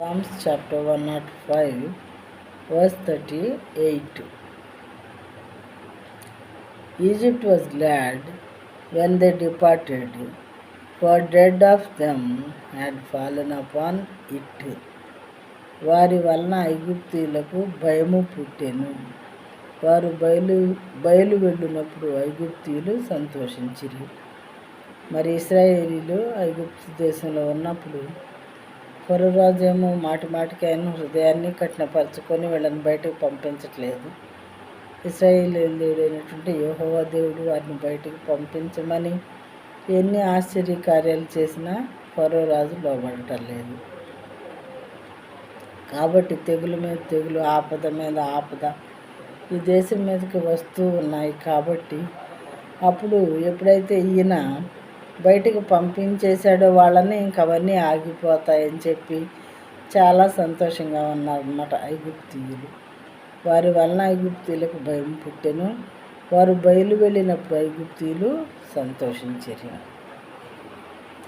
Psalms chapter 105, verse 38. Egypt was glad when they departed, for dread of them had fallen upon it. వారి వలన ఐగుప్తీయులకు భయము పుట్టెను. వారు బయలు వెళ్ళినప్పుడు ఐగుప్తీయులు సంతోషించిరి. మరి ఇశ్రాయేలీలు ఐగుప్తు దేశంలో ఉన్నప్పుడు ఫరో రాజు ఏమో మాటికి ఆయన హృదయాన్ని కఠినపరచుకొని వీళ్ళని బయటకు పంపించట్లేదు. ఇశ్రాయేలీయుల దేవుడైనటువంటి యెహోవా దేవుడు వారిని బయటకు పంపించమని ఎన్ని ఆశ్చర్య కార్యాలు చేసినా ఫరో రాజు లోబడటం లేదు. కాబట్టి తెగులు మీద తెగులు, ఆపద మీద ఆపద ఈ దేశం మీదకి వస్తూ ఉన్నాయి. కాబట్టి అప్పుడు ఎప్పుడైతే ఈయన బయటకు పంపించేశాడో వాళ్ళని ఇంక అవన్నీ ఆగిపోతాయని చెప్పి చాలా సంతోషంగా ఉన్నారన్నమాట ఐగుప్తీయులు. వారి వలన ఐగుప్తీయులకు భయం పుట్టెను. వారు బయలు వెళ్ళినప్పుడు ఐగుప్తీయులు సంతోషించారు.